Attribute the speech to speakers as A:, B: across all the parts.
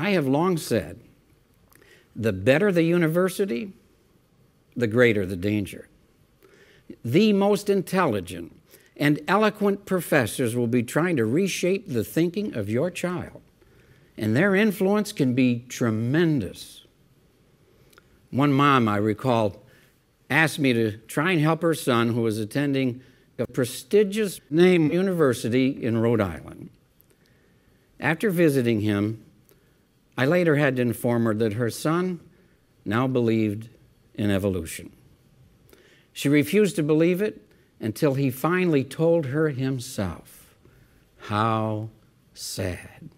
A: I have long said, the better the university, the greater the danger. The most intelligent and eloquent professors will be trying to reshape the thinking of your child, and their influence can be tremendous. One mom, I recall, asked me to try and help her son, who was attending a prestigious name university in Rhode Island. After visiting him, I later had to inform her that her son now believed in evolution. She refused to believe it until he finally told her himself. How sad.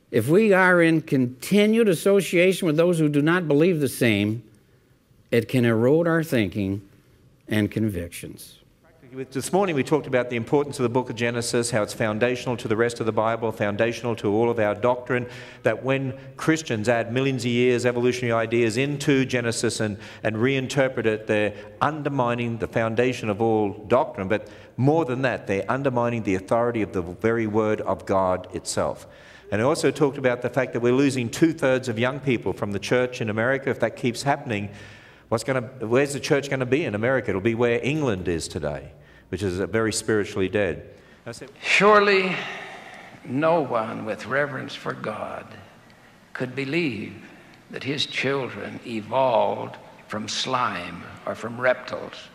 A: If we are in continued association with those who do not believe the same, it can erode our thinking and convictions.
B: This morning we talked about the importance of the book of Genesis, how it's foundational to the rest of the Bible, foundational to all of our doctrine, that when Christians add millions of years evolutionary ideas into Genesis and reinterpret it, they're undermining the foundation of all doctrine. But more than that, they're undermining the authority of the very word of God itself. And I also talked about the fact that we're losing 2/3 of young people from the church in America. If that keeps happening, where's the church going to be in America? It'll be where England is today, which is very spiritually dead.
C: Surely no one with reverence for God could believe that his children evolved from slime or from reptiles.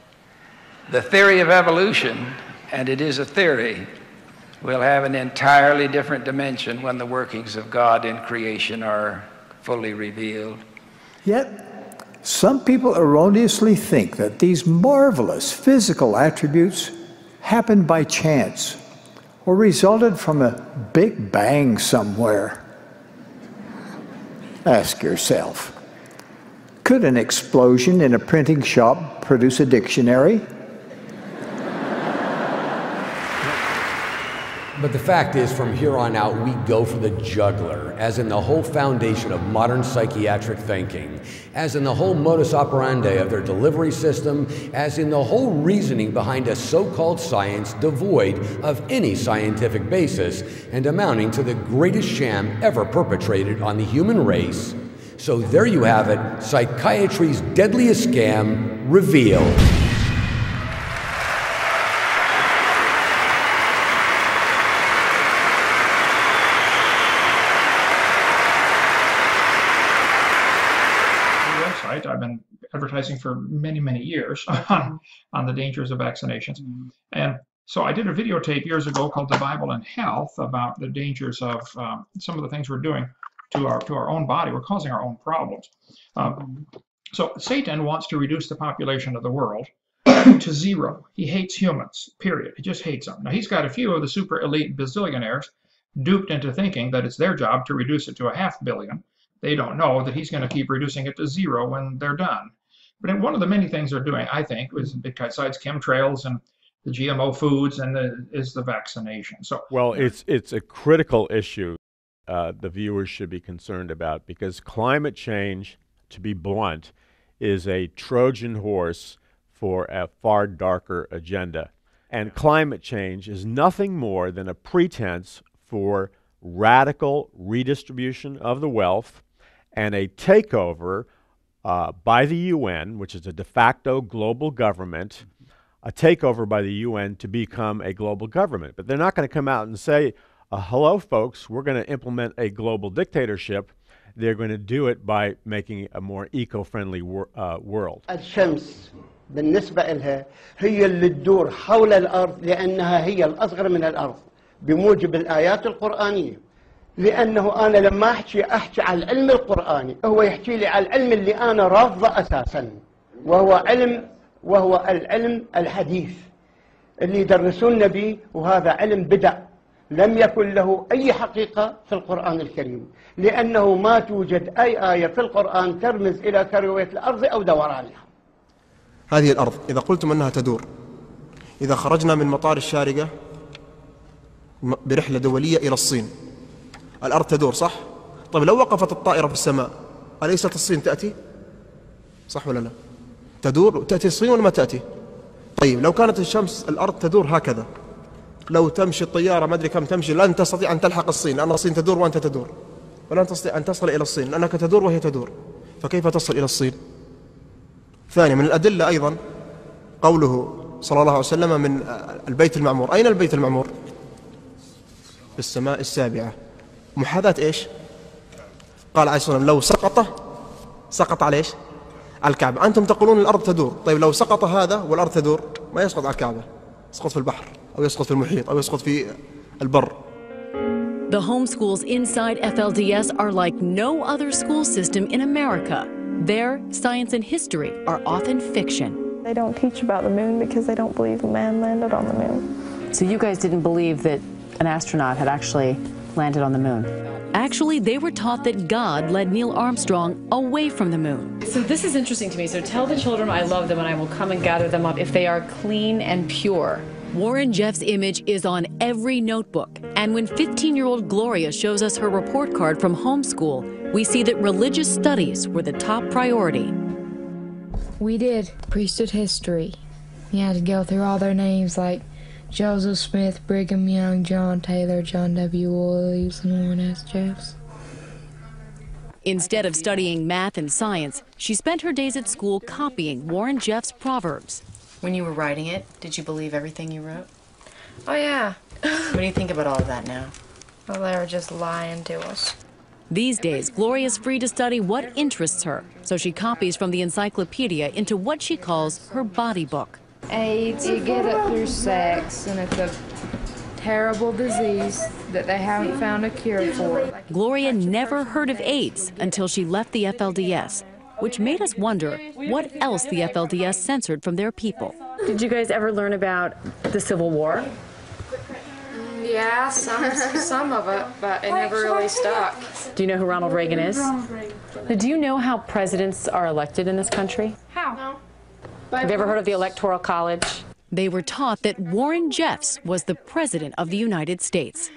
C: The theory of evolution, and it is a theory, will have an entirely different dimension when the workings of God in creation are fully revealed.
D: Yet, some people erroneously think that these marvelous physical attributes happened by chance or resulted from a big bang somewhere. Ask yourself, could an explosion in a printing shop produce a dictionary?
E: But the fact is, from here on out, we go for the jugular, as in the whole foundation of modern psychiatric thinking, as in the whole modus operandi of their delivery system, as in the whole reasoning behind a so-called science devoid of any scientific basis and amounting to the greatest sham ever perpetrated on the human race. So there you have it, psychiatry's deadliest scam revealed.
F: I've been advertising for many, many years on the dangers of vaccinations. And so I did a videotape years ago called The Bible and Health about the dangers of some of the things we're doing to our own body. We're causing our own problems. So Satan wants to reduce the population of the world to zero. He hates humans, period. He just hates them. Now, he's got a few of the super elite bazillionaires duped into thinking that it's their job to reduce it to 500 million. They don't know that he's going to keep reducing it to zero when they're done. But one of the many things they're doing, I think, is besides chemtrails and the GMO foods, is the vaccination. So,
G: well, it's a critical issue the viewers should be concerned about, because climate change, to be blunt, is a Trojan horse for a far darker agenda. And climate change is nothing more than a pretense for radical redistribution of the wealth and a takeover by the UN, which is a de facto global government, a takeover by the UN to become a global government. But they're not going to come out and say, hello, folks, we're going to implement a global dictatorship. They're going to do it by making a more eco-friendly world.
H: الشمس بالنسبة لها هي اللي تدور حول الأرض لأنها هي الأصغر من الأرض بموجب الآيات القرآنية. لأنه أنا لما أحكي على العلم القرآني هو يحكي لي على العلم اللي أنا رافضه أساسا، وهو العلم الحديث اللي يدرسون به، وهذا علم بدع لم يكن له أي حقيقة في القرآن الكريم، لأنه ما توجد أي آية في القرآن ترمز إلى كروية الأرض أو دورانها.
I: هذه الأرض إذا قلتم أنها تدور، إذا خرجنا من مطار الشارقة برحلة دولية إلى الصين، الأرض تدور صح؟ طيب لو وقفت الطائرة في السماء أليست الصين تأتي؟ صح ولا لا؟ تدور، تأتي الصين ولا ما تأتي؟ طيب لو كانت الأرض تدور هكذا، لو تمشي الطيارة ما أدري كم تمشي لن تستطيع أن تلحق الصين، لأن الصين تدور وأنت تدور. ولن تستطيع أن تصل إلى الصين لأنك تدور وهي تدور، فكيف تصل إلى الصين؟ ثانيا من الأدلة أيضا قوله صلى الله عليه وسلم من البيت المعمور. أين البيت المعمور؟ في السماء السابعة. محاذاة إيش؟ قال عليه الصلاة والسلام لو سقط على إيش؟ على الكعبة. أنتم تقولون الأرض تدور، طيب لو سقط هذا والأرض تدور ما يسقط على الكعبة، يسقط في البحر أو يسقط في المحيط أو يسقط في البر.
J: The homeschools inside FLDS are like no other school system in America. There, science and history are often fiction.
K: They don't teach about the moon because they don't believe man landed on the moon.
L: So you guys didn't believe that an astronaut had actually landed on the moon?
J: Actually, they were taught that God led Neil Armstrong away from the moon.
L: So this is interesting to me. So tell the children I love them and I will come and gather them up if they are clean and pure.
J: Warren Jeff's image is on every notebook. And when 15-year-old Gloria shows us her report card from homeschool, we see that religious studies were the top priority.
M: We did priesthood history. We had to go through all their names like Joseph Smith, Brigham Young, John Taylor, John W. Williams, and Warren S. Jeffs.
J: Instead of studying math and science, she spent her days at school copying Warren Jeff's proverbs.
L: When you were writing it, did you believe everything you wrote?
M: Oh, yeah.
L: What do you think about all of that now?
M: Well, they were just lying to us.
J: These days, Gloria's free to study what interests her, so she copies from the encyclopedia into what she calls her body book.
M: AIDS, you get it through sex, and it's a terrible disease that they haven't found a cure for.
J: Gloria never heard of AIDS until she left the FLDS, which made us wonder what else the FLDS censored from their people.
L: Did you guys ever learn about the Civil War?
M: Yeah, some of it, but it never really stuck.
L: Do you know who Ronald Reagan is? Do you know how presidents are elected in this country?
M: How? No.
L: Have you ever heard of the Electoral College?
J: They were taught that Warren Jeffs was the President of the United States.